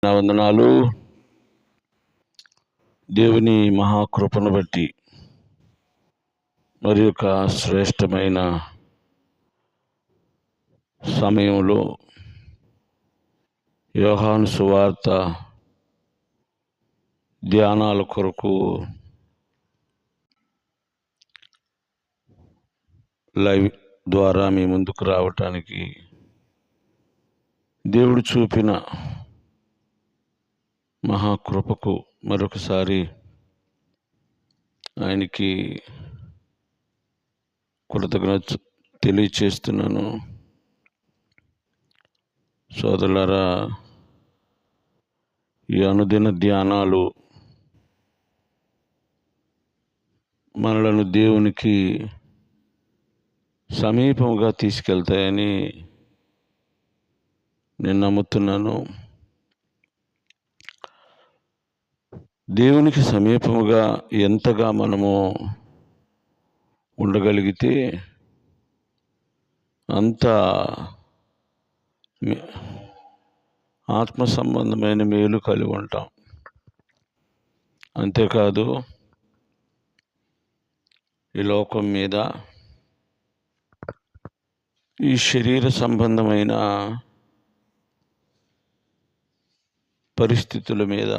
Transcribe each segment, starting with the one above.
నా వందనాలు. దేవుని మహాకృపను బట్టి మరి యొక్క శ్రేష్టమైన సమయంలో యోహాను సువార్త ధ్యానాల కొరకు లైవ్ ద్వారా మీ ముందుకు రావటానికి దేవుడు చూపిన మహాకృపకు మరొకసారి ఆయనకి కృతజ్ఞత తెలియచేస్తున్నాను. సోదరులారా, ఈ అనుదిన ధ్యానాలు మనలను దేవునికి సమీపంగా తీసుకెళ్తాయని నేను నమ్ముతున్నాను. దేవునికి సమీపముగా ఎంతగా మనము ఉండగలిగితే అంత ఆత్మ సంబంధమైన మేలు కలిగి ఉంటాం. అంతేకాదు, ఈ లోకం మీద, ఈ శరీర సంబంధమైన పరిస్థితుల మీద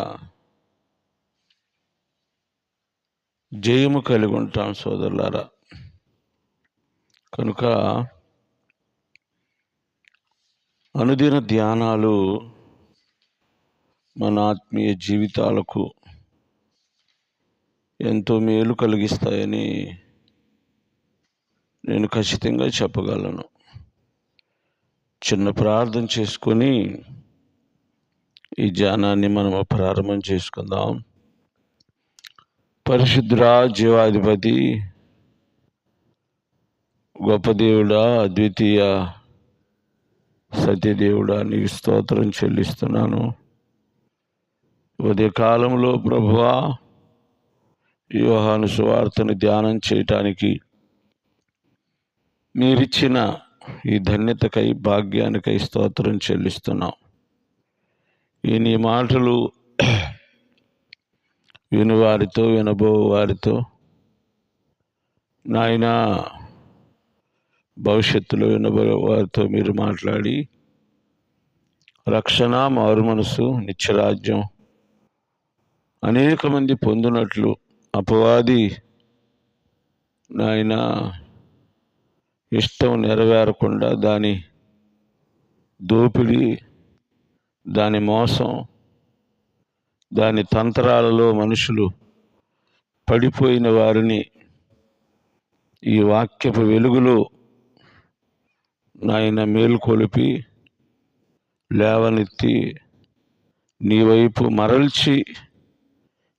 జయము కలిగి ఉంటాం సోదరులారా. కనుక అనుదిన ధ్యానాలు మన ఆత్మీయ జీవితాలకు ఎంతో మేలు కలిగిస్తాయని నేను ఖచ్చితంగా చెప్పగలను. చిన్న ప్రార్థన చేసుకొని ఈ ధ్యానాన్ని మనము ప్రారంభం చేసుకుందాం. పరిశుద్ధుడా, జీవాధిపతి, గొప్ప దేవుడా, అద్వితీయ సత్యదేవుడా, నీకు స్తోత్రం చెల్లిస్తున్నాను. ఉదయకాలంలో ప్రభువా, యోహాను సువార్తను ధ్యానం చేయటానికి మీరిచ్చిన ఈ ధన్యతకై, భాగ్యానికై స్తోత్రం చెల్లిస్తున్నాం. ఈ నీ మాటలు వినువారితో, వినబో వారితో నాయనా, భవిష్యత్తులో వినబో వారితో మీరు మాట్లాడి రక్షణ, మారు మనసు, నిత్యరాజ్యం అనేక మంది పొందినట్లు అపవాది నాయన ఇష్టం నెరవేరకుండా దాని దోపిడీ, దాని మోసం, దాని తంత్రాలలో మనుషులు పడిపోయిన వారిని ఈ వాక్యపు వెలుగులో నాయన మేలుకొలిపి లేవనెత్తి నీ వైపు మరల్చి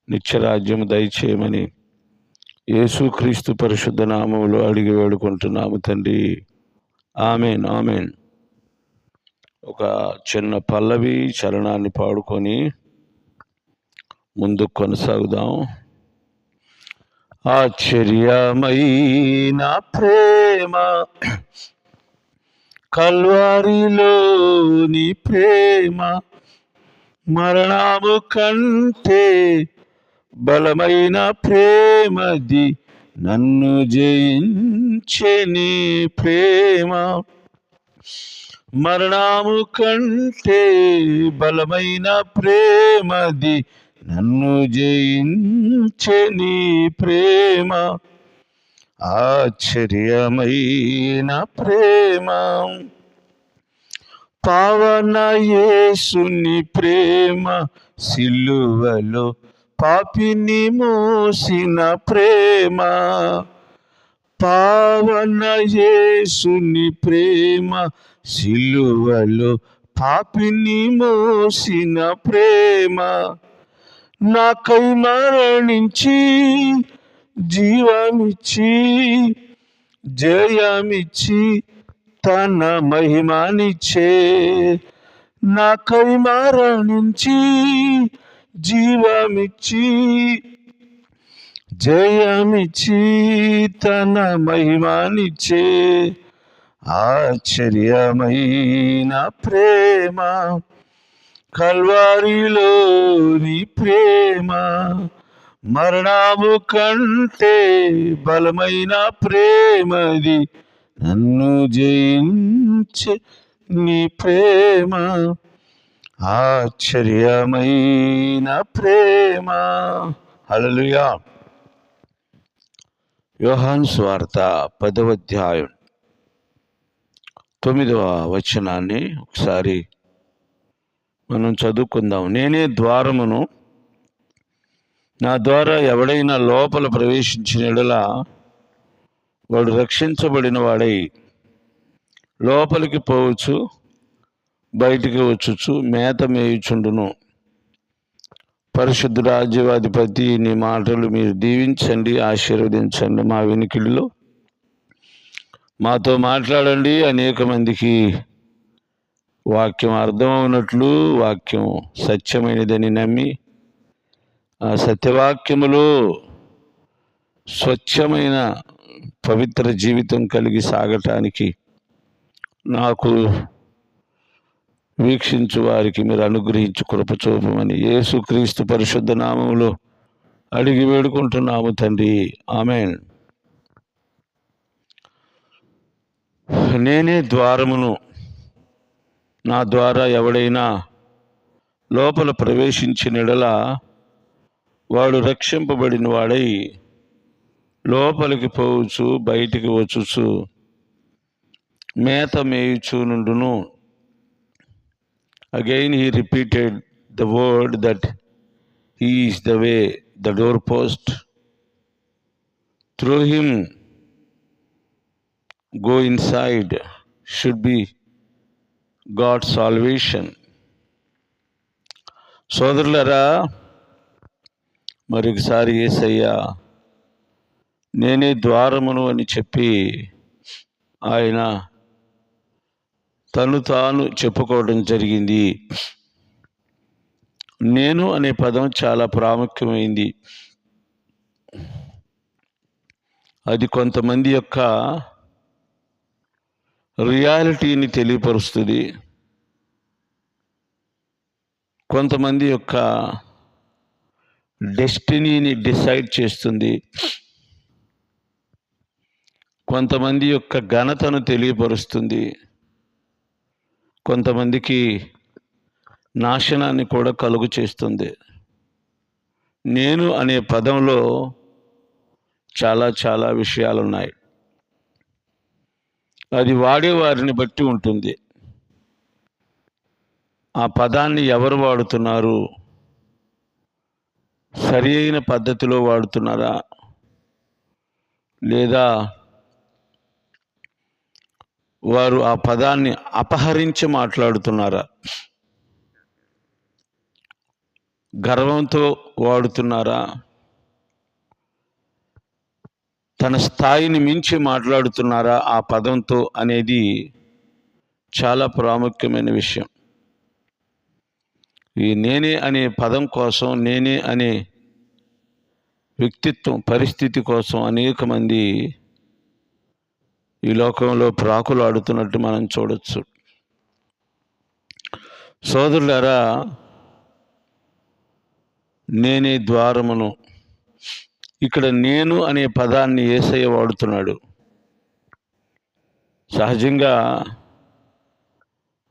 నిత్యరాజ్యం దయచేయమని యేసుక్రీస్తు పరిశుద్ధ నామములో అడిగి వేడుకుంటున్నాము తండ్రి. ఆమేన్, ఆమేన్. ఒక చిన్న పల్లవి చరణాన్ని పాడుకొని ముందుకు కొనసాగుదాం. ఆశ్చర్యమైన ప్రేమ, కల్వారిలోని ప్రేమ, మరణము కంటే బలమైన ప్రేమది, నన్ను జయించే నీ ప్రేమ. మరణము కంటే బలమైన ప్రేమది, నన్ను జయించే నీ ప్రేమ. ఆశ్చర్యమైన ప్రేమ, పావన యేసుని ప్రేమ, సిలువలో పాపిని మోసిన ప్రేమ. పావన యేసుని ప్రేమ, సిలువలో పాపిని మోసిన ప్రేమ. నాకై మరణించి జీవమిచ్చి జయమిచ్చి తన మహిమానిచ్చే. నాకై మరణించి జీవమిచ్చి జయమిచ్చి తన మహిమానిచ్చే. ఆశ్చర్యమైన ప్రేమ, కల్వారిలో నీ ప్రేమ మరణము కంటే బలమైన ప్రేమది, నన్ను జయించే నీ ప్రేమ ఆశ్చర్యమైన ప్రేమ. హల్లెలూయా. యోహాను సువార్త 10వ అధ్యాయం 9వ వచనాన్ని ఒకసారి మనం చదువుకుందాం. నేనే ద్వారమును, నా ద్వారా ఎవడైనా లోపల ప్రవేశించిన యెడల వాడు రక్షించబడిన వాడై లోపలికి పోవచ్చు, బయటికి వచ్చుచు మేత మేయుచుండును. పరిశుద్ధ రాజ్యాధిపతి, నీ మాటలు మీరు దీవించండి, ఆశీర్వదించండి. మా వినికిడిలో మాతో మాట్లాడండి. అనేక మందికి వాక్యం అర్థమవునట్లు, వాక్యం సత్యమైనదని నమ్మి ఆ సత్యవాక్యములో స్వచ్ఛమైన పవిత్ర జీవితం కలిగి సాగటానికి నాకు వీక్షించు వారికి మీరు అనుగ్రహించు కృప చూపమని యేసుక్రీస్తు పరిశుద్ధ నామములో అడిగి వేడుకుంటున్నాము తండ్రి. ఆమేన్. నేనే ద్వారమును, నా ద్వారా ఎవడైనా లోపల ప్రవేశించిన యెడల వాడు రక్షింపబడిన వాడై లోపలికి పోవచ్చు, బయటికి వచ్చుచు మేత మేయుచు నుండును. Again he repeated the word that he is the way, the doorpost. Through him go inside should be God's salvation. సోదరులారా, మరొకసారి యేసయ్య నేనే ద్వారమును అని చెప్పి ఆయన తను తాను చెప్పుకోవడం జరిగింది. నేను అనే పదం చాలా ప్రాముఖ్యమైంది. అది కొంతమంది యొక్క రియాలిటీని తెలియపరుస్తుంది, కొంతమంది యొక్క డెస్టినీని డిసైడ్ చేస్తుంది, కొంతమంది యొక్క ఘనతను తెలియపరుస్తుంది, కొంతమందికి నాశనాన్ని కూడా కలుగు చేస్తుంది. నేను అనే పదంలో చాలా చాలా విషయాలు ఉన్నాయి. అది వాడేవారిని బట్టి ఉంటుంది. ఆ పదాన్ని ఎవరు వాడుతున్నారు? సరి అయిన పద్ధతిలో వాడుతున్నారా, లేదా వారు ఆ పదాన్ని అపహరించి మాట్లాడుతున్నారా? గర్వంతో వాడుతున్నారా? తన స్థాయిని మించి మాట్లాడుతున్నారా ఆ పదంతో అనేది చాలా ప్రాముఖ్యమైన విషయం. ఈ నేనే అనే పదం కోసం, నేనే అనే వ్యక్తిత్వం, పరిస్థితి కోసం అనేక మంది ఈ లోకంలో ప్రాకులాడుతున్నట్టు మనం చూడొచ్చు. సోదరులారా, నేనే ద్వారమును, ఇక్కడ నేను అనే పదాన్ని యేసయ్య వాడుతున్నాడు. సహజంగా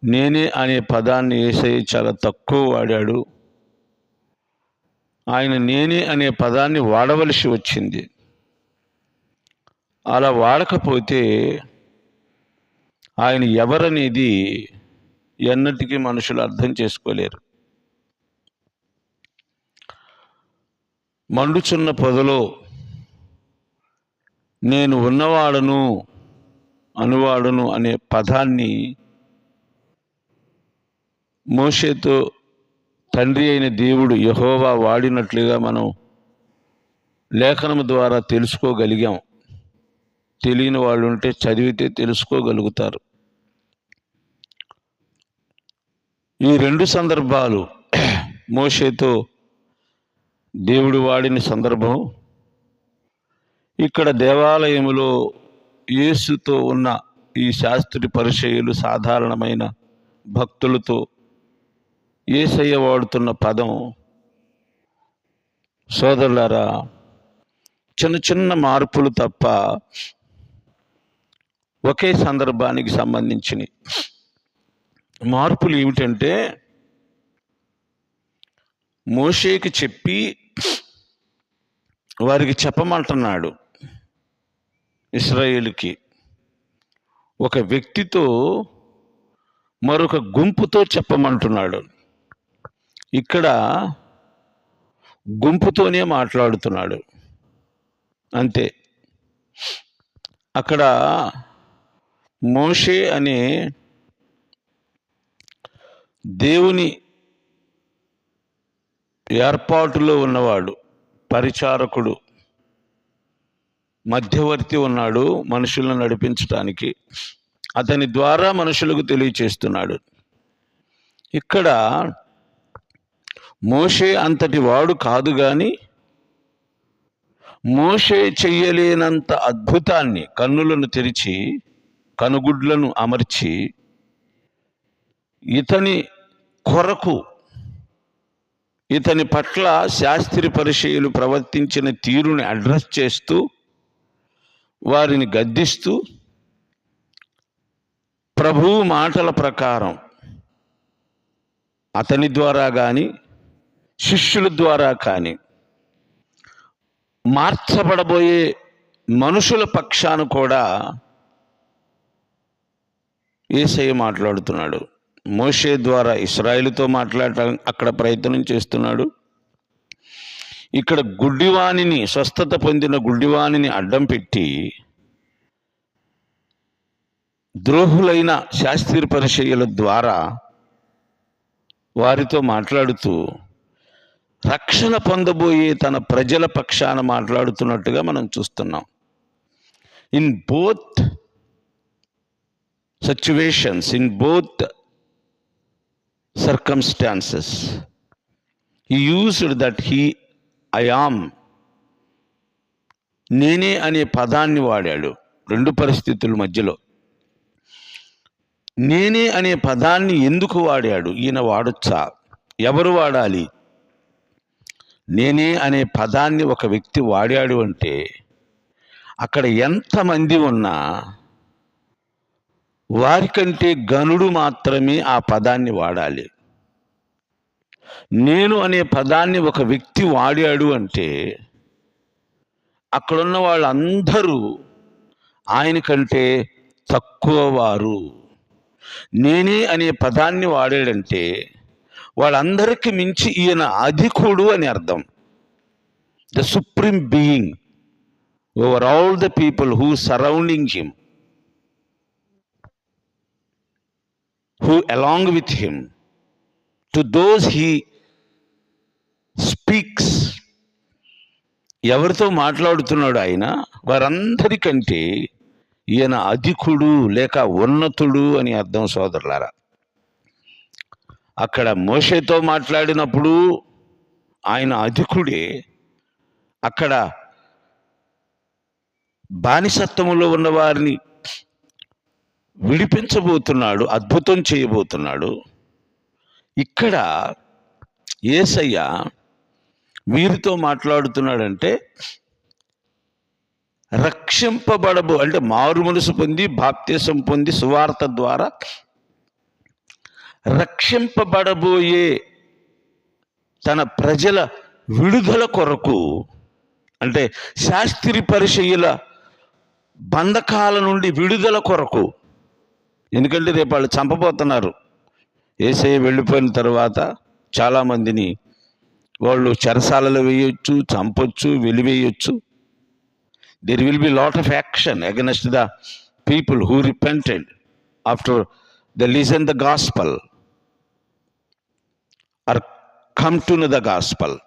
నేనే అనే పదాన్ని యేసయ్య చాలా తక్కువ వాడాడు. ఆయన నేనే అనే పదాన్ని వాడవలసి వచ్చింది. అలా వాడకపోతే ఆయన ఎవరనేది ఎన్నటికీ మనుషులు అర్థం చేసుకోలేరు. మండుచున్న పొదలో నేను ఉన్నవాడను, అనువాడను అనే పదాన్ని మోషేతో తండ్రి అయిన దేవుడు యెహోవా వాడినట్లుగా మనం లేఖనం ద్వారా తెలుసుకోగలిగాం. తెలియని వాళ్ళు ఉంటే చదివితే తెలుసుకోగలుగుతారు. ఈ రెండు సందర్భాలు మోషేతో దేవుడు వాడిన సందర్భం, ఇక్కడ దేవాలయములో యేసుతో ఉన్న ఈ శాస్త్రి పరిచయులు సాధారణమైన భక్తులతో యేసయ్య వాడుతున్న పదం సోదరులారా చిన్న చిన్న మార్పులు తప్ప ఒకే సందర్భానికి సంబంధించిన మార్పులు ఏమిటంటే, మోషేకి చెప్పి వారికి చెప్పమంటున్నాడు. ఇశ్రాయేలుకి ఒక వ్యక్తితో మరొక గుంపుతో చెప్పమంటున్నాడు. ఇక్కడ గుంపుతోనే మాట్లాడుతున్నాడు అంతే. అక్కడ మోషే అనే దేవుని ఏర్పాటులో ఉన్నవాడు, పరిచారకుడు, మధ్యవర్తి ఉన్నాడు మనుషులను నడిపించడానికి. అతని ద్వారా మనుషులకు తెలియచేస్తున్నాడు. ఇక్కడ మోషే అంతటి వాడు కాదు, కానీ మోషే చెయ్యలేనంత అద్భుతాన్ని, కన్నులను తెరిచి కనుగుడ్లను అమర్చి ఇతని కొరకు, ఇతని పట్ల శాస్త్రి పరిచయులు ప్రవర్తించిన తీరుని అడ్రస్ చేస్తూ, వారిని గద్దిస్తూ, ప్రభువు మాటల ప్రకారం అతని ద్వారా కానీ శిష్యుల ద్వారా కానీ మార్చబడబోయే మనుషుల పక్షాన కూడా యేసయ్య మాట్లాడుతున్నాడు. మోషే ద్వారా ఇశ్రాయేలుతో మాట్లాడటం అక్కడ ప్రయత్నం చేస్తున్నాడు. ఇక్కడ గుడ్డివాణిని, స్వస్థత పొందిన గుడ్డివాణిని అడ్డం పెట్టి ద్రోహులైన శాస్త్రీయ పరిచయుల ద్వారా వారితో మాట్లాడుతూ రక్షణ పొందబోయే తన ప్రజల పక్షాన మాట్లాడుతున్నట్టుగా మనం చూస్తున్నాం. In both situations, in both circumstances, he used that I am, నేనే అనే పదాన్ని వాడాడు. రెండు పరిస్థితుల మధ్యలో నేనే అనే పదాన్ని ఎందుకు వాడాడు? ఈయన వాడొచ్చా? ఎవరు వాడాలి? నేనే అనే పదాన్ని ఒక వ్యక్తి వాడాడు అంటే అక్కడ ఎంతమంది ఉన్నా వారికంటే గనుడు మాత్రమే ఆ పదాన్ని వాడాలి. నేను అనే పదాన్ని ఒక వ్యక్తి వాడాడు అంటే అక్కడున్న వాళ్ళందరూ ఆయన కంటే తక్కువ వారు. నేనే అనే పదాన్ని వాడాడంటే వాళ్ళందరికీ మించి ఈయన అధికుడు అని అర్థం. The supreme being over all the people who surrounding him, who along with him, to those he speaks, ఎవరితో మాట్లాడుతున్నాడు ఆయన, వారందరికంటే ఈయన అధికుడు లేక ఉన్నతుడు అని అర్థం సోదరులారా. అక్కడ మోషేతో మాట్లాడినప్పుడు ఆయన అధికుడే. అక్కడ బానిసత్వములో ఉన్న వారిని విడిపించబోతున్నాడు, అద్భుతం చేయబోతున్నాడు. ఇక్కడ యేసయ్య వీరితో మాట్లాడుతున్నాడంటే అంటే మారు మనసు పొంది బాప్తిసం పొంది సువార్త ద్వారా రక్షింపబడబోయే తన ప్రజల విడుదల కొరకు, అంటే శాస్త్రి పరిచయుల బంధకాల నుండి విడుదల కొరకు. ఎందుకంటే రేపు వాళ్ళు చంపబోతున్నారు. యేసయ్య వెళ్ళిపోయిన తర్వాత చాలామందిని వాళ్ళు చెరసాలలో వేయొచ్చు, చంపొచ్చు, వెలివేయొచ్చు. There will be lot of action against the people who repented after the listen the gospel or come to know the gospel.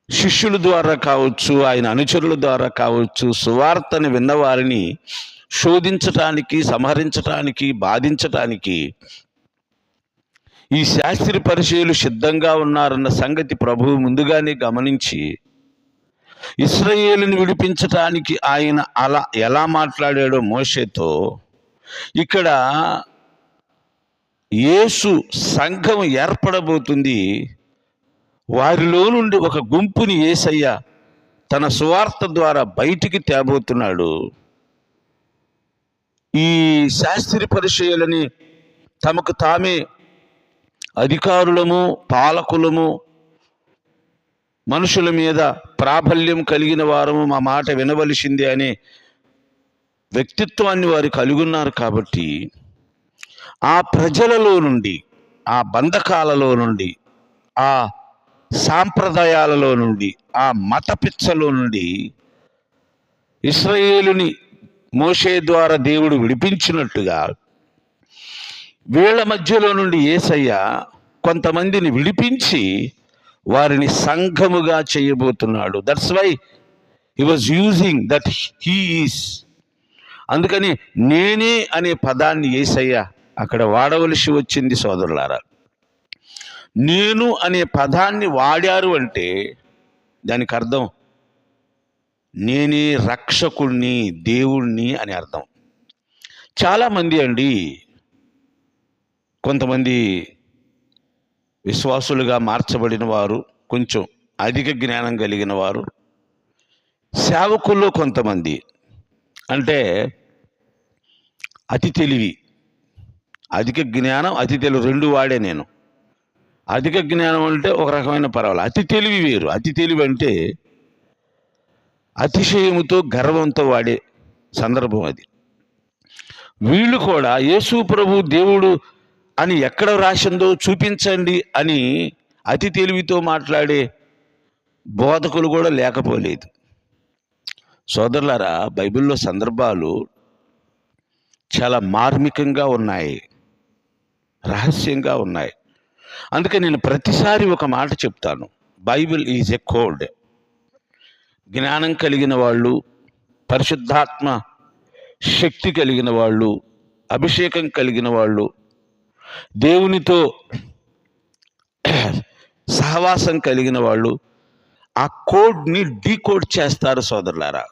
శిష్యుల ద్వారా కావచ్చు, ఆయన అనుచరుల ద్వారా కావచ్చు, సువార్తని విన్నవారిని శోధించటానికి, సంహరించటానికి, బాధించటానికి ఈ శాస్త్రి పరిచయులు సిద్ధంగా ఉన్నారన్న సంగతి ప్రభువు ముందుగానే గమనించి ఇశ్రాయేలుని విడిపించటానికి ఆయన అలా ఎలా మాట్లాడాడో మోషేతో, ఇక్కడ యేసు సంఘం ఏర్పడబోతుంది. వారిలో నుండి ఒక గుంపుని యేసయ్య తన సువార్త ద్వారా బయటికి తేబోతున్నాడు. ఈ శాస్త్రి పరిచయులని తమకు తామే అధికారులము, పాలకులము, మనుషుల మీద ప్రాబల్యం కలిగిన వారము, మా మాట వినవలసిందే అనే వ్యక్తిత్వాన్ని వారు కలిగి ఉన్నారు. కాబట్టి ఆ ప్రజలలో నుండి, ఆ బంధకాలలో నుండి, ఆ సాంప్రదాయాలలో నుండి, ఆ మత పిచ్చలో నుండి ఇశ్రాయేలుని మోషే ద్వారా దేవుడు విడిపించినట్టుగా వీళ్ళ మధ్యలో నుండి యేసయ్య కొంతమందిని విడిపించి వారిని సంఘముగా చేయబోతున్నాడు. That's why he was using that he is. అందుకని నేనే అనే పదాన్ని యేసయ్య అక్కడ వాడవలసి వచ్చింది. సోదరులారా, నేను అనే పదాన్ని వాడారు అంటే దానికి అర్థం నేనే రక్షకుణ్ణి, దేవుణ్ణి అని అర్థం. చాలామంది అండి, కొంతమంది విశ్వాసులుగా మార్చబడిన వారు, కొంచెం అధిక జ్ఞానం కలిగిన వారు, సేవకుల్లో కొంతమంది అంటే అతి తెలివి, అధిక జ్ఞానం, అతి తెలివి రెండు వాడే నేను. అధిక జ్ఞానం అంటే ఒక రకమైన పర్వాలేదు, అతి తెలివి వేరు. అతి తెలివి అంటే అతిశయముతో, గర్వంతో వాడే సందర్భం అది. వీళ్ళు కూడా యేసు ప్రభు దేవుడు అని ఎక్కడ రాసిందో చూపించండి అని అతి తెలివితో మాట్లాడే బోధకులు కూడా లేకపోలేదు. సోదరులారా, బైబిల్లో సందర్భాలు చాలా మార్మికంగా ఉన్నాయి, రహస్యంగా ఉన్నాయి. అందుకే నేను ప్రతిసారి ఒక మాట చెప్తాను, బైబిల్ ఈజ్ ఎ కోడ్. జ్ఞానం కలిగిన వాళ్ళు, పరిశుద్ధాత్మ శక్తి కలిగిన వాళ్ళు, అభిషేకం కలిగిన వాళ్ళు, దేవునితో సహవాసం కలిగిన వాళ్ళు ఆ కోడ్ని డీకోడ్ చేస్తారు. సోదరులారా,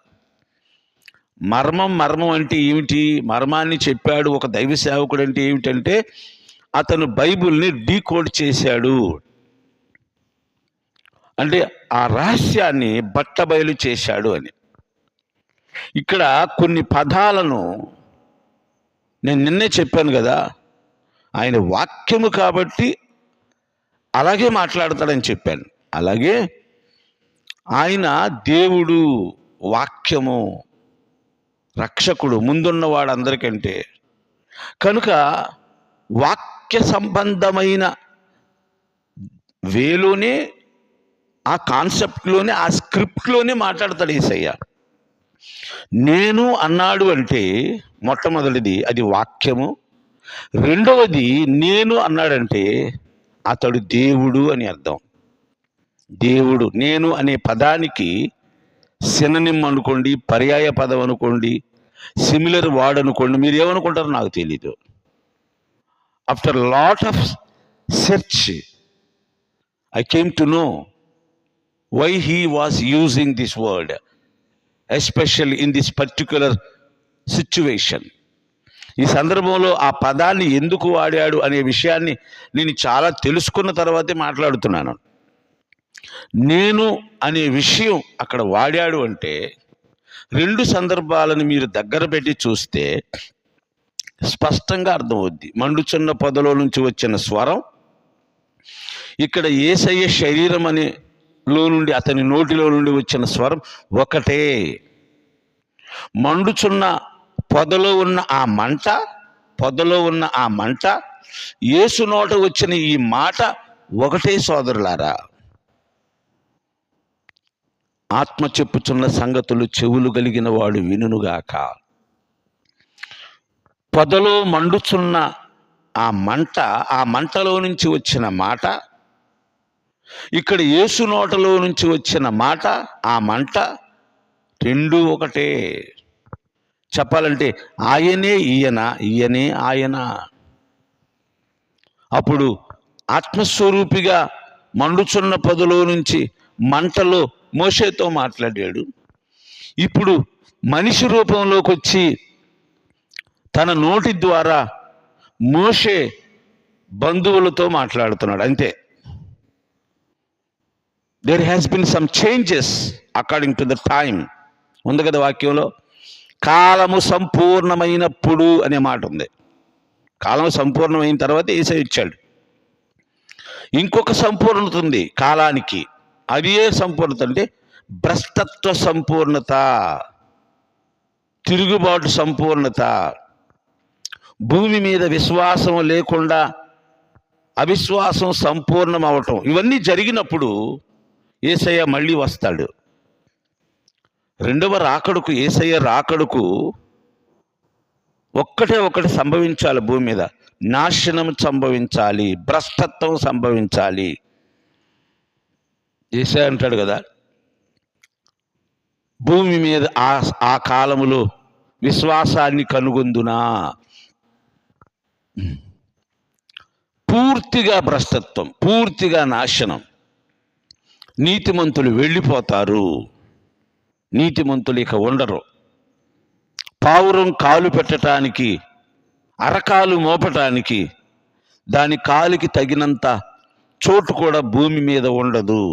మర్మం అంటే ఏమిటి? మర్మాన్ని చెప్పాడు ఒక దైవ సేవకుడు అంటే ఏమిటంటే అతను బైబిల్ని డీకోడ్ చేశాడు అంటే ఆ రహస్యాన్ని బట్టబయలు చేశాడు అని. ఇక్కడ కొన్ని పదాలను నేను నిన్నే చెప్పాను కదా, ఆయన వాక్యము కాబట్టి అలాగే మాట్లాడతాడని చెప్పాను. అలాగే ఆయన దేవుడు, వాక్యము, రక్షకుడు, ముందున్నవాడు అందరికంటే. కనుక వాక్య సంబంధమైన వేలోనే, ఆ కాన్సెప్ట్లోనే, ఆ స్క్రిప్ట్లోనే మాట్లాడతాడు యేసయ్య. నేను అన్నాడు అంటే మొట్టమొదటిది అది వాక్యము, రెండవది నేను అన్నాడంటే అతడు దేవుడు అని అర్థం. దేవుడు, నేను అనే పదానికి సిననిమ్ అనుకోండి, పర్యాయ పదం అనుకోండి, సిమిలర్ వర్డ్ అనుకోండి, మీరు ఏమనుకుంటారో నాకు తెలీదు. After lot of search I came to know why he was using this word, especially in this particular situation. ఈ సందర్భంలో ఆ పదాన్ని ఎందుకు వాడాడు అనే విషయాన్ని నేను చాలా తెలుసుకున్న తర్వాతే మాట్లాడుతున్నాను. నేను అనే విషయం అక్కడ వాడాడు అంటే రెండు సందర్భాలను మీరు దగ్గర పెట్టి చూస్తే స్పష్టంగా అర్థమవుద్ది. మండుచున్న పొదలో నుంచి వచ్చిన స్వరం, ఇక్కడ యేసయ్య శరీరం అనే లో నుండి, అతని నోటిలో నుండి వచ్చిన స్వరం ఒకటే. మండుచున్న పొదలో ఉన్న ఆ మంట, యేసు నోట వచ్చిన ఈ మాట ఒకటే. సోదరులారా, ఆత్మ చెప్పుచున్న సంగతులు చెవులు కలిగిన వాడు వినుగాక. పొదలో మండుచున్న ఆ మంటలో నుంచి వచ్చిన మాట, ఇక్కడ యేసు నోటలో నుంచి వచ్చిన మాట, ఆ మంట రెండు ఒకటే. చెప్పాలంటే ఆయనే ఈయన, ఈయనే ఆయన. అప్పుడు ఆత్మస్వరూపిగా మండుచున్న పొదలో నుంచి మంటలో మోషేతో మాట్లాడాడు. ఇప్పుడు మనిషి రూపంలోకి వచ్చి తన నోటి ద్వారా మోషే బంధువులతో మాట్లాడుతున్నాడు అంతే. There has been some changes according to the time. ఉంది కదా వాక్యంలో, కాలము సంపూర్ణమైనప్పుడు అనే మాట ఉంది. కాలం సంపూర్ణమైన తర్వాత యేసయ్య ఇచ్చాడు. ఇంకొక సంపూర్ణత ఉంది కాలానికి. అది ఏ సంపూర్ణత అంటే భ్రష్టత్వ సంపూర్ణత, తిరుగుబాటు సంపూర్ణత, భూమి మీద విశ్వాసం లేకుండా అవిశ్వాసం సంపూర్ణం అవటం. ఇవన్నీ జరిగినప్పుడు యేసయ్య మళ్ళీ వస్తాడు. రెండవ రాకడకు, యేసయ్య రాకడకు ఒకటి సంభవించాలి. భూమి మీద నాశనం సంభవించాలి, భ్రష్టత్వం సంభవించాలి. యేసయ్య అంటాడు కదా, భూమి మీద ఆ కాలములో విశ్వాసాన్ని కనుగొందునా. పూర్తిగా భ్రష్టత్వం, పూర్తిగా నాశనం. నీతిమంతులు వెళ్ళిపోతారు, నీతిమంతులు ఇక ఉండరు. పావురం కాలు పెట్టడానికి, అరకాలు మోపటానికి దాని కాలికి తగినంత చోటు కూడా భూమి మీద ఉండదు.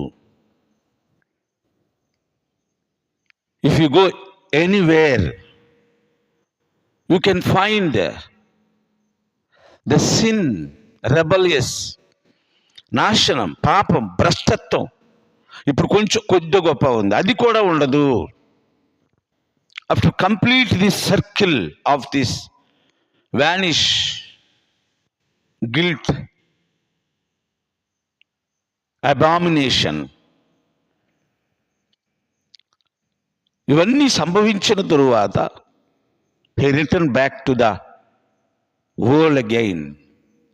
If you go anywhere you can find the sin, rebellious, నాశనం, పాపం, భ్రష్టత్వం. ఇప్పుడు కొంచెం కొద్ది గొప్ప ఉంది, అది కూడా ఉండదు. After complete this circle of this vanish, guilt, abomination, ఇవన్నీ సంభవించిన తరువాత he returned back to the world again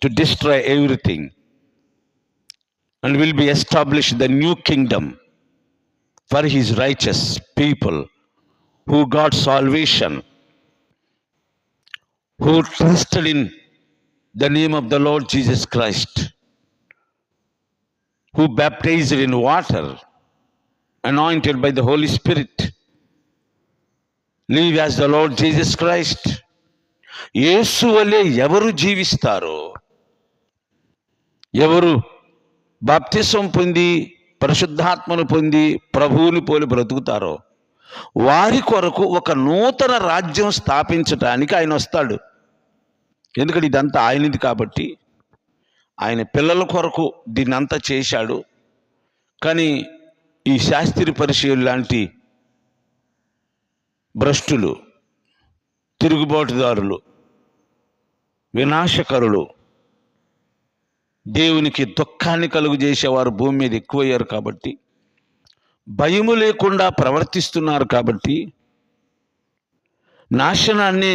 to destroy everything and will be established the new kingdom for his righteous people who got salvation, who trusted in the name of the Lord Jesus Christ, who baptized in water, anointed by the Holy Spirit, live as the Lord Jesus Christ. యేసు వలె ఎవరు జీవిస్తారో, ఎవరు బాప్తిసం పొంది పరిశుద్ధాత్మను పొంది ప్రభువుని పోలి బ్రతుకుతారో వారి కొరకు ఒక నూతన రాజ్యం స్థాపించటానికి ఆయన వస్తాడు. ఎందుకంటే ఇదంతా ఆయనది కాబట్టి, ఆయన పిల్లల కొరకు దీన్నంతా చేశాడు. కానీ ఈ శాస్త్రి పరిచయులు లాంటి భ్రష్టులు, తిరుగుబాటుదారులు, వినాశకరులు, దేవునికి దుఃఖాన్ని కలుగు చేసేవారు భూమి మీద ఎక్కువయ్యారు కాబట్టి, భయము లేకుండా ప్రవర్తిస్తున్నారు కాబట్టి, నాశనాన్ని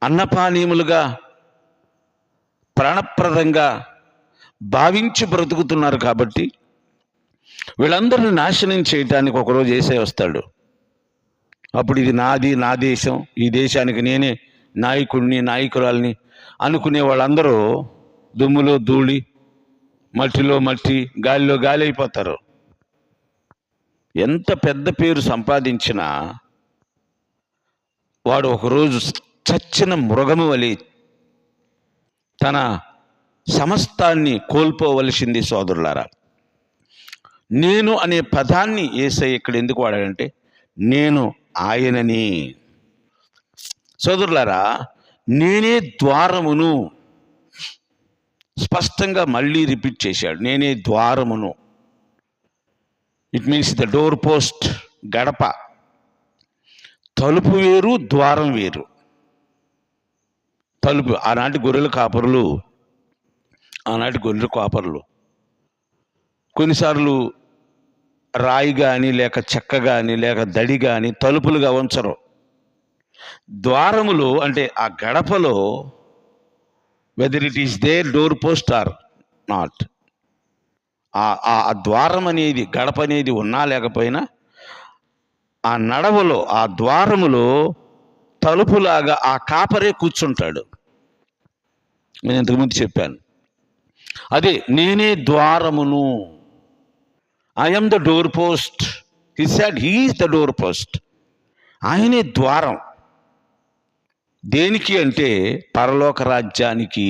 అన్నపానీయములుగా ప్రాణప్రదంగా భావించి బ్రతుకుతున్నారు కాబట్టి, వీళ్ళందరినీ నాశనం చేయటానికి ఒకరోజు యేసయ్య వస్తాడు. అప్పుడు ఇది నాది, నా దేశం, ఈ దేశానికి నేనే నాయకుడిని, నాయకురాల్ని అనుకునే వాళ్ళందరూ దుమ్ములో ధూళి, మట్టిలో మట్టి, గాలిలో గాలి అయిపోతారు. ఎంత పెద్ద పేరు సంపాదించినా వాడు ఒకరోజు చచ్చిన మృగము వలె తన సమస్తాన్ని కోల్పోవలసింది. సోదరులారా, నేను అనే పదాన్ని యేసయ్య ఇక్కడ ఎందుకు వాడాడంటే, నేను ఆయనని. సోదరులారా, నేనే ద్వారమును స్పష్టంగా మళ్ళీ రిపీట్ చేశాడు. నేనే ద్వారమును. It means the door post, గడప. తలుపు వేరు, ద్వారం వేరు. తలుపు, ఆనాటి గొర్రెల కాపరులు కొన్నిసార్లు రాయి కానీ లేక చెక్క కానీ లేక దడి కానీ తలుపులుగా ఉంచరు. ద్వారములు అంటే ఆ గడపలో whether it is there door post or not, ఆ ద్వారం అనేది, గడప అనేది ఉన్నా లేకపోయినా ఆ నడవలో, ఆ ద్వారములో తలుపులాగా ఆ కాపరే కూర్చుంటాడు. నేను ఇంతకుముందు చెప్పాను. అదే నేనే ద్వారమును. I am the door post. He said he is the door post. ఆయనే ద్వారం. దేనికి అంటే పరలోక రాజ్యానికి,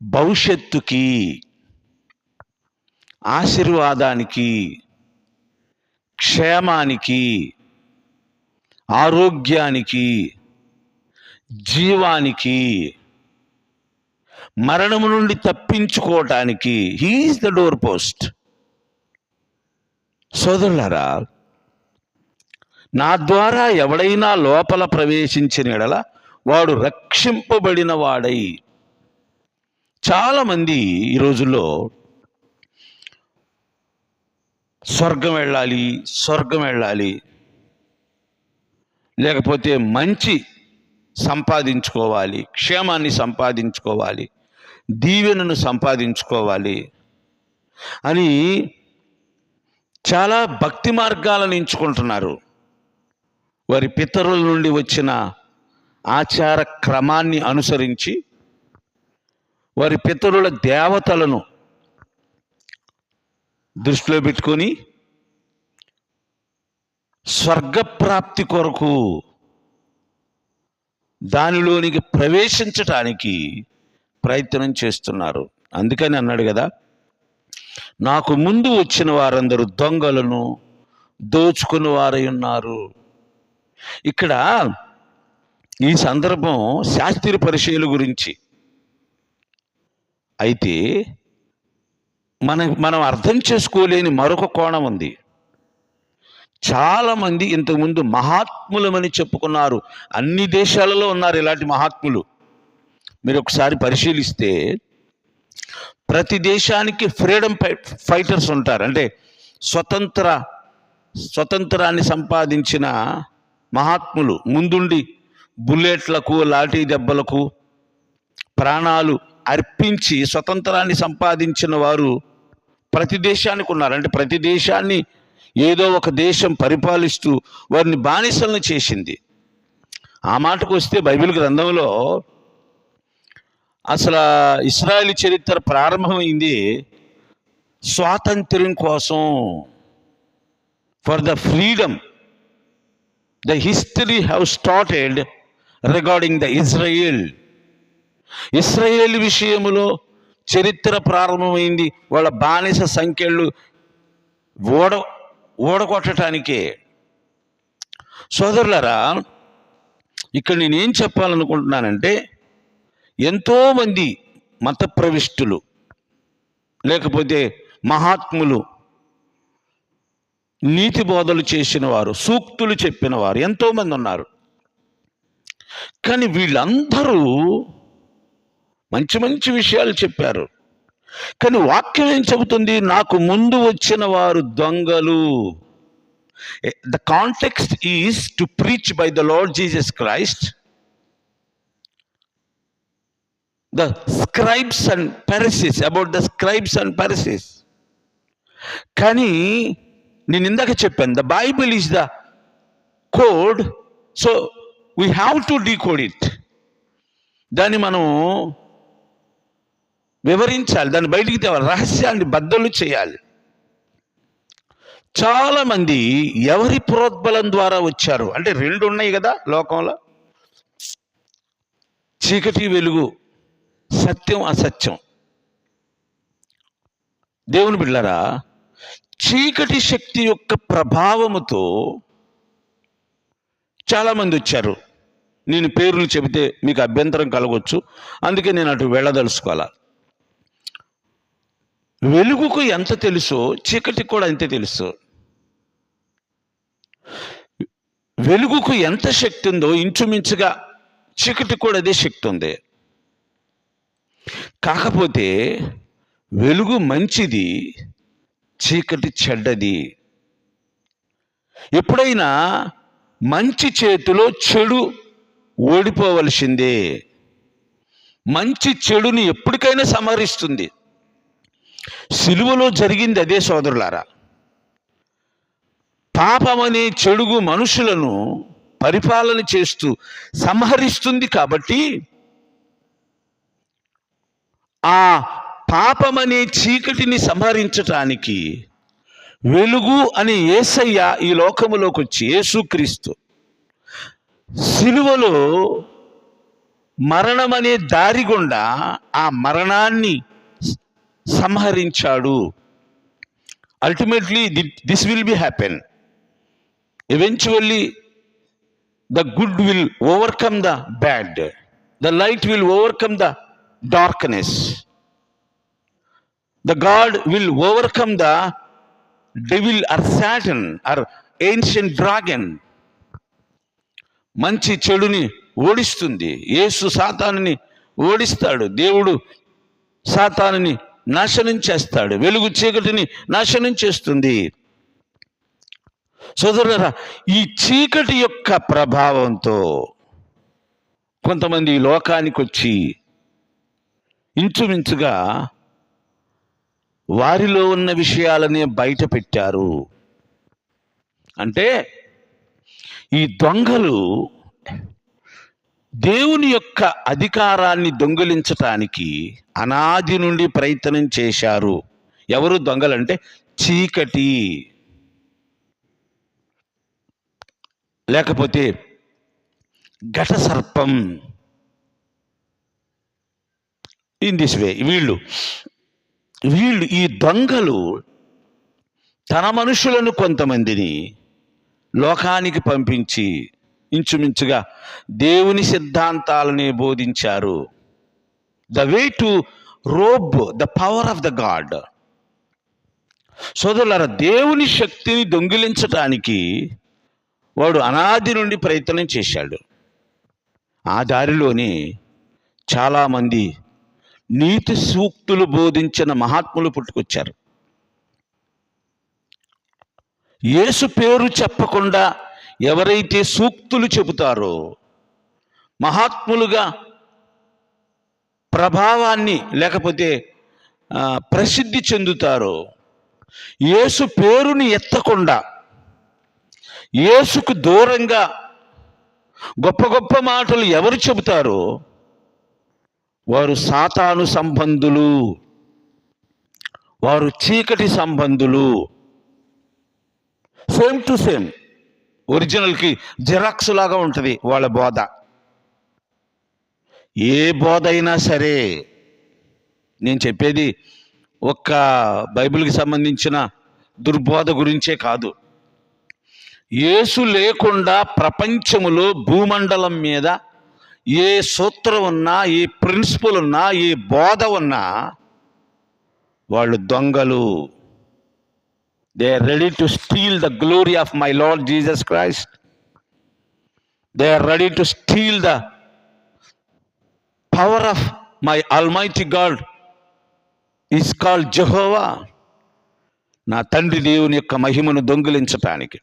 భవిష్యత్తుకి, ఆశీర్వాదానికి, క్షేమానికి, ఆరోగ్యానికి, జీవానికి, మరణము నుండి తప్పించుకోవటానికి. He is the door post. సోదరులారా, నా ద్వారా ఎవడైనా లోపల ప్రవేశించిన ఎడల వాడు రక్షింపబడిన వాడై. చాలామంది ఈ రోజుల్లో స్వర్గం వెళ్ళాలి, లేకపోతే మంచి సంపాదించుకోవాలి, క్షేమాన్ని సంపాదించుకోవాలి, దీవెనను సంపాదించుకోవాలి అని చాలా భక్తి మార్గాలను ఎంచుకుంటున్నారు. వారి పితరుల నుండి వచ్చిన ఆచార క్రమాన్ని అనుసరించి వారి పితరుల దేవతలను దృష్టిలో పెట్టుకొని స్వర్గప్రాప్తి కొరకు దానిలోనికి ప్రవేశించటానికి ప్రయత్నం చేస్తున్నారు. అందుకని అన్నాడు కదా, నాకు ముందు వచ్చిన వారందరూ దొంగలను దోచుకుని వారై ఉన్నారు. ఇక్కడ ఈ సందర్భం శాస్త్రీయ పరిచయాల గురించి. అయితే మనం అర్థం చేసుకోలేని మరొక కోణం ఉంది. చాలామంది ఇంతకుముందు మహాత్ములమని చెప్పుకున్నారు. అన్ని దేశాలలో ఉన్నారు ఇలాంటి మహాత్ములు. మీరు ఒకసారి పరిశీలిస్తే ప్రతి దేశానికి ఫ్రీడమ్ ఫైటర్స్ ఉంటారు. అంటే స్వతంత్రాన్ని సంపాదించిన మహాత్ములు ముందుండి బుల్లెట్లకు, లాఠీ దెబ్బలకు ప్రాణాలు అర్పించి స్వతంత్రాన్ని సంపాదించిన వారు ప్రతి దేశానికి ఉన్నారు. అంటే ప్రతి దేశాన్ని ఏదో ఒక దేశం పరిపాలిస్తూ వారిని బానిసలను చేసింది. ఆ మాటకు వస్తే బైబిల్ గ్రంథంలో అసలు ఇశ్రాయేలు చరిత్ర ప్రారంభమైంది స్వాతంత్ర్యం కోసం. For the freedom the history have started regarding the Israel విషయములో చరిత్ర ప్రారంభమైంది వాళ్ళ బానిస సంఖ్యలు ఓడగొట్టడానికే. సోదరులారా, ఇక్కడ నేనేం చెప్పాలనుకుంటున్నానంటే, ఎంతోమంది మత ప్రవిష్టులు లేకపోతే మహాత్ములు, నీతి బోధలు చేసిన వారు, సూక్తులు చెప్పిన వారు ఎంతోమంది ఉన్నారు. కానీ వీళ్ళందరూ మంచి మంచి విషయాలు చెప్పారు. కానీ వాక్యం ఏం చెబుతుంది? నాకు ముందు వచ్చిన వారు దొంగలు. The context is to preach by the lord Jesus Christ the scribes and ఫరిసీస్, about the scribes and ఫరిసీస్. కానీ నేను ఇందాక చెప్పాను, the Bible is the code, so we have to decode it. దాన్ని మనం వివరించాలి, దాన్ని బయటికి తేవాలి, రహస్యాన్ని బద్దలు చేయాలి. చాలామంది ఎవరి ప్రోద్బలం ద్వారా వచ్చారు అంటే, రెండు ఉన్నాయి కదా లోకంలో, చీకటి వెలుగు, సత్యం అసత్యం. దేవుని బిడ్డలారా, చీకటి శక్తి యొక్క ప్రభావముతో చాలామంది వచ్చారు. నేను పేర్లు చెబితే మీకు అభ్యంతరం కలగవచ్చు, అందుకే నేను అటు వెళ్ళదలుచుకోవాలి. వెలుగుకు ఎంత తెలుసో చీకటికి కూడా అంతే తెలుసు. వెలుగుకు ఎంత శక్తి ఉందో ఇంచుమించుగా చీకటికి కూడా అదే శక్తి ఉంది. కాకపోతే వెలుగు మంచిది, చీకటి చెడ్డది. ఎప్పుడైనా మంచి చేతిలో చెడు ఓడిపోవలసిందే. మంచి చెడుని ఎప్పటికైనా సంహరిస్తుంది. సిలువలో జరిగింది అదే సోదరులారా. పాపమనే చెడుగు మనుషులను పరిపాలన చేస్తూ సంహరిస్తుంది. కాబట్టి ఆ పాపమనే చీకటిని సంహరించటానికి వెలుగు అనే యేసయ్య ఈ లోకములోకి వచ్చి, యేసుక్రీస్తు సిలువలో మరణమనే దారి గుండా ఆ మరణాన్ని సంహరించాడు. Ultimately this will be happen. Eventually the good will overcome the bad, the light will overcome the darkness, the god will overcome the devil or Satan or ancient dragon. మంచి చెడుని ఓడిస్తుంది. యేసు సాతానుని ఓడిస్తాడు. దేవుడు సాతానుని నాశనం చేస్తాడు. వెలుగు చీకటిని నాశనం చేస్తుంది. సోదరులారా, ఈ చీకటి యొక్క ప్రభావంతో కొంతమంది లోకానికి వచ్చి ఇంచుమించుగా వారిలో ఉన్న విషయాలనే బయట పెట్టారు. అంటే ఈ దొంగలు దేవుని యొక్క అధికారాన్ని దొంగిలించటానికి అనాది నుండి ప్రయత్నం చేశారు. ఎవరు దొంగలంటే చీకటి, లేకపోతే ఘట సర్పం. ఇన్ దిస్ వే వీళ్ళు ఈ దొంగలు తన మనుషులను కొంతమందిని లోకానికి పంపించి ఇంచుమించుగా దేవుని సిద్ధాంతాలని బోధించారు. The way to robe the power of the God. సోదరులారా, దేవుని శక్తిని దొంగిలించటానికి వాడు అనాది నుండి ప్రయత్నం చేశాడు. ఆ దారిలోనే చాలామంది నీతి సూక్తులు బోధించిన మహాత్ములు పుట్టుకొచ్చారు. యేసు పేరు చెప్పకుండా ఎవరైతే సూక్తులు చెబుతారో, మహాత్ములుగా ప్రభావాన్ని లేకపోతే ప్రసిద్ధి చెందుతారో, యేసు పేరుని ఎత్తకుండా యేసుకు దూరంగా గొప్ప గొప్ప మాటలు ఎవరు చెబుతారో వారు సాతాను సంబంధులు, వారు చీకటి సంబంధులు. సేమ్ టు సేమ్, ఒరిజినల్కి జిరాక్స్ లాగా ఉంటుంది వాళ్ళ బోధ. ఏ బోధ అయినా సరే, నేను చెప్పేది ఒక్క బైబిల్కి సంబంధించిన దుర్బోధ గురించే కాదు. యేసు లేకుండా ప్రపంచములో భూమండలం మీద ఏ సూత్రం ఉన్నా, ఏ ప్రిన్సిపల్ ఉన్నా, ఏ బోధ ఉన్నా వాళ్ళు దొంగలు. They are ready to steal the glory of my Lord Jesus Christ. They are ready to steal the power of my Almighty God. Is called Jehovah. నా తండ్రి దేవుని యొక్క మహిమను దొంగిలించటానికి,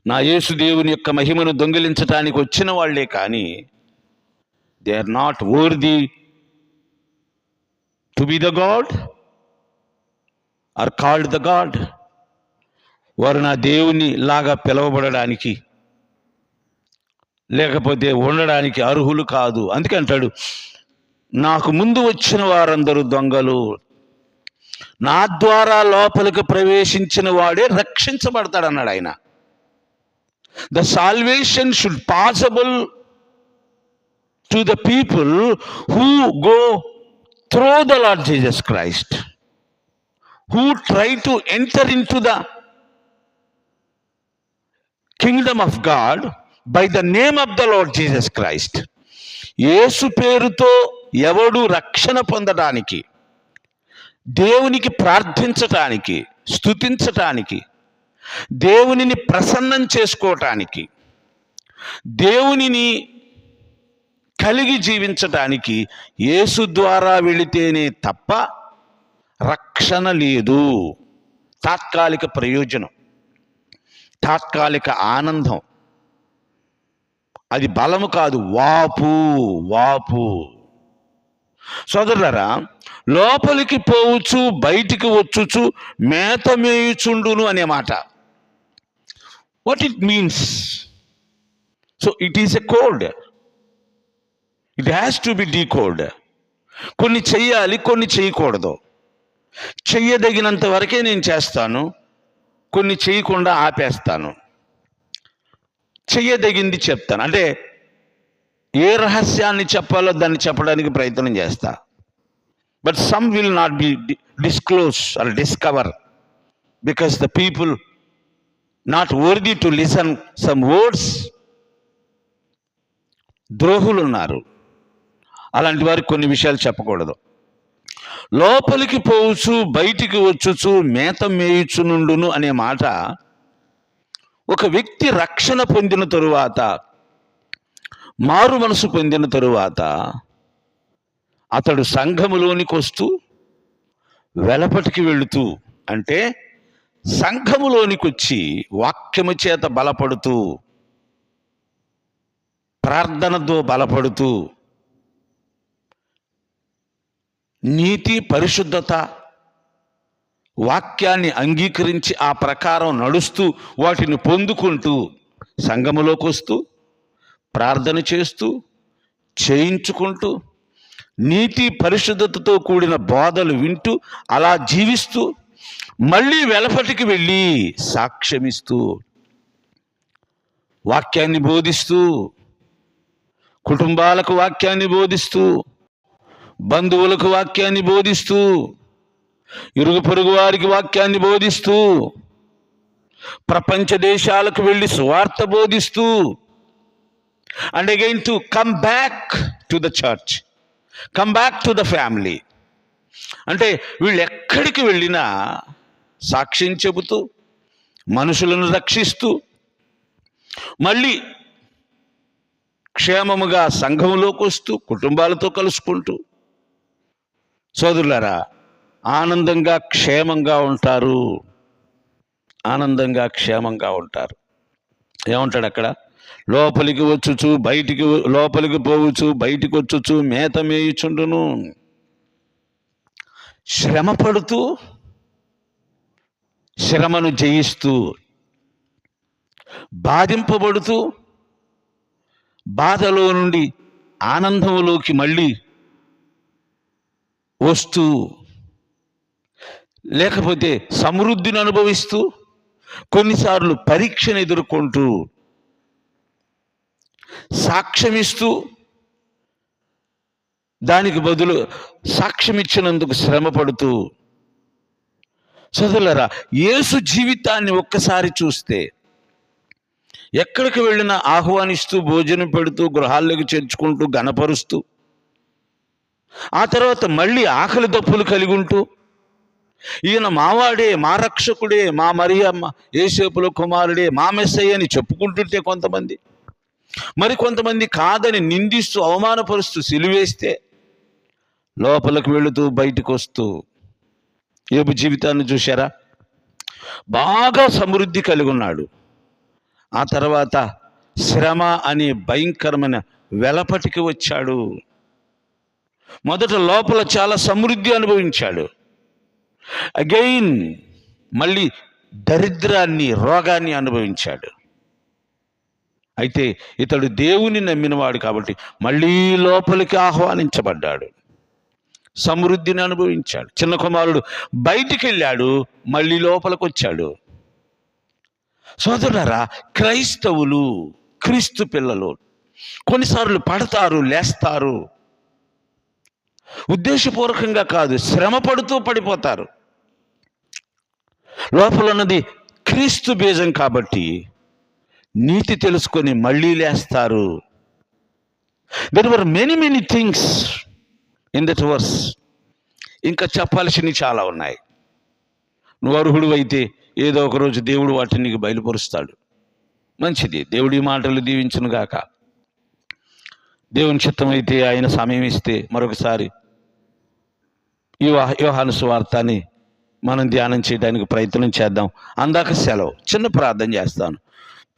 నా యేసు దేవుని యొక్క మహిమను దొంగిలించటానికి వచ్చిన వాళ్లే కానీ they are not worthy to be the God or called the God. వారు నా దేవుని లాగా పిలవబడడానికి లేకపోతే ఉండడానికి అర్హులు కాదు. అందుకే అంటాడు, నాకు ముందు వచ్చిన వారందరూ దొంగలు, నా ద్వారా లోపలికి ప్రవేశించిన వాడే రక్షించబడతాడన్నాడు ఆయన. The salvation should possible to the people who go through the lord Jesus Christ, who try to enter into the kingdom of God by the name of the Lord Jesus Christ. యేసు పేరుతో ఎవడు రక్షణ పొందడానికి, దేవునికి ప్రార్థించటానికి, స్తుతించటానికి, దేవునిని ప్రసన్నం చేసుకోవటానికి, దేవునిని కలిగి జీవించటానికి యేసు ద్వారా వెళితేనే తప్ప రక్షణ లేదు. తాత్కాలిక ప్రయోజనం, తాత్కాలిక ఆనందం, అది బలము కాదు, వాపు. సోదరులారా, లోపలికి పోవచ్చు బయటికి వచ్చుచు మేత మేయుచుండును అనే మాట, what it means? So it is a code, it has to be decode. కొన్ని చెయ్యాలి, కొన్ని చేయకూడదు. చెయ్యదగినంత వరకే నేను చేస్తాను, కొన్ని చేయకుండా ఆపేస్తాను. చెయ్యదగింది చెప్తాను. అంటే ఏ రహస్యాన్ని చెప్పాలో దాన్ని చెప్పడానికి ప్రయత్నం చేస్తా. But some will not be disclose or discover because the people not worthy to listen some words. ద్రోహులు ఉన్నారు, అలాంటి వారికి కొన్ని విషయాలు చెప్పకూడదు. లోపలికి పోవచ్చు బయటికి వచ్చుచు మేత మేయుచునుండును అనే మాట ఒక వ్యక్తి రక్షణ పొందిన తరువాత, మారు మనసు పొందిన తరువాత అతడు సంఘములోనికి వస్తూ వెలపటికి వెళుతూ, అంటే సంఘములోనికి వచ్చి వాక్యము చేత బలపడుతూ, ప్రార్థనతో బలపడుతూ, నీతి పరిశుద్ధత వాక్యాన్ని అంగీకరించి ఆ ప్రకారం నడుస్తూ వాటిని పొందుకుంటూ సంఘములోకి వస్తూ ప్రార్థన చేస్తూ చేయించుకుంటూ నీతి పరిశుద్ధతతో కూడిన బోధలు వింటూ అలా జీవిస్తూ మళ్ళీ వెలపటికి వెళ్ళి సాక్ష్యమిస్తూ వాక్యాన్ని బోధిస్తూ, కుటుంబాలకు వాక్యాన్ని బోధిస్తూ, బంధువులకు వాక్యాన్ని బోధిస్తూ, ఇరుగు పొరుగు వారికి వాక్యాన్ని బోధిస్తూ, ప్రపంచ దేశాలకు వెళ్ళి సువార్త బోధిస్తూ, and again to come back to the church, come back to the family. అంటే వీళ్ళు ఎక్కడికి వెళ్ళినా సాక్ష్యం చెబుతూ, మనుషులను రక్షిస్తూ, మళ్ళీ క్షేమముగా సంఘంలోకి వస్తూ కుటుంబాలతో కలుసుకుంటూ, సోదరులారా, ఆనందంగా క్షేమంగా ఉంటారు. ఆనందంగా క్షేమంగా ఉంటారు. ఏమంటాడు అక్కడ? లోపలికి వచ్చుచు బయటికి, లోపలికి పోవచ్చు బయటికి వచ్చుచు మేత మేయుచుండును. శ్రమ పడుతూ, శ్రమను జయిస్తూ, బాధింపబడుతూ, బాధలో నుండి ఆనందంలోకి మళ్ళీ వస్తూ, లేకపోతే సమృద్ధిని అనుభవిస్తూ, కొన్నిసార్లు పరీక్షను ఎదుర్కొంటూ, సాక్ష్యమిస్తూ, దానికి బదులు సాక్ష్యం ఇచ్చినందుకు శ్రమ పడుతూ. సోదరులారా, యేసు జీవితాన్ని ఒక్కసారి చూస్తే ఎక్కడికి వెళ్ళినా ఆహ్వానిస్తూ, భోజనం పెడుతూ, గృహాల్లోకి చేర్చుకుంటూ, గణపరుస్తూ, ఆ తర్వాత మళ్ళీ ఆకలి దప్పులు కలిగి ఉంటూ, ఈయన మావాడే, మా రక్షకుడే, మా మరియమ్మ యేసేపుల కుమారుడే, మా మెస్సయ్య అని చెప్పుకుంటుంటే కొంతమంది, మరి కొంతమంది కాదని నిందిస్తూ అవమానపరుస్తూ సిలువేస్తే లోపలికి వెళుతూ బయటకు వస్తూ. యోబు జీవితాన్ని చూశారా? బాగా సమృద్ధి కలిగి ఉన్నాడు. ఆ తర్వాత శ్రమ అనే భయంకరమైన వెలపటికి వచ్చాడు. మొదట లోపల చాలా సమృద్ధి అనుభవించాడు. అగైన్ మళ్ళీ దరిద్రాన్ని, రోగాన్ని అనుభవించాడు. అయితే ఇతడు దేవుని నమ్మినవాడు కాబట్టి మళ్ళీ లోపలికి ఆహ్వానించబడ్డాడు, సమృద్ధిని అనుభవించాడు. చిన్న కుమారుడు బయటికి వెళ్ళాడు, మళ్ళీ లోపలికి వచ్చాడు. సోదరులారా, క్రైస్తవులు, క్రీస్తు పిల్లలు కొన్నిసార్లు పడతారు, లేస్తారు. ఉద్దేశపూర్వకంగా కాదు, శ్రమ పడుతూ పడిపోతారు. లోపల ఉన్నది క్రీస్తు బీజం కాబట్టి నీతి తెలుసుకొని మళ్ళీ లేస్తారు. There were many things in that verse. ఇంకా చెప్పాల్సినవి చాలా ఉన్నాయి. నువ్వు అర్హుడు అయితే ఏదో ఒక రోజు దేవుడు వాటిని నీకు బయలుపరుస్తాడు. మంచిది, దేవుడి మాటలు దీవించును గాక. దేవుని చిత్తమైతే ఆయన సమయం ఇస్తే మరొకసారి ఈ యోహాను సువార్తని మనం ధ్యానం చేయడానికి ప్రయత్నం చేద్దాం. అందాక సెలవు. చిన్న ప్రార్థన చేస్తాను.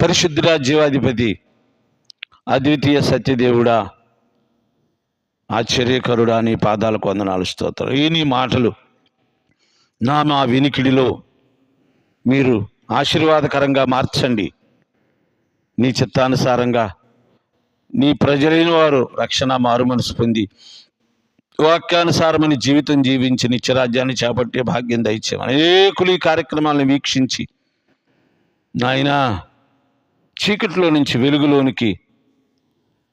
పరిశుద్ధుడా, జీవాధిపతి, అద్వితీయ సత్యదేవుడా, ఆశ్చర్యకరుడా, నీ పాదాలకు వందనాలు, స్తోత్రం. ఈ నీ మాటలు మా వినికిడిలో మీరు ఆశీర్వాదకరంగా మార్చండి. నీ చిత్తానుసారంగా నీ ప్రజలైన వారు రక్షణ, మారు మనసు పొంది వాక్యానుసారమైన జీవితం జీవించి నిత్యరాజ్యాన్ని చేపట్టే భాగ్యం దయచేయమని అనేకులు ఈ కార్యక్రమాలను వీక్షించి నాయనా చీకటిలో నుంచి వెలుగులోనికి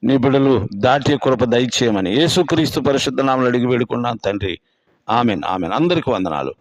నీ బిడ్డలు దాటే కృప దయచేయమని యేసుక్రీస్తు పరిశుద్ధ నామములో అడిగి వేడుకున్నాను తండ్రి. ఆమెన్. అందరికీ వందనాలు.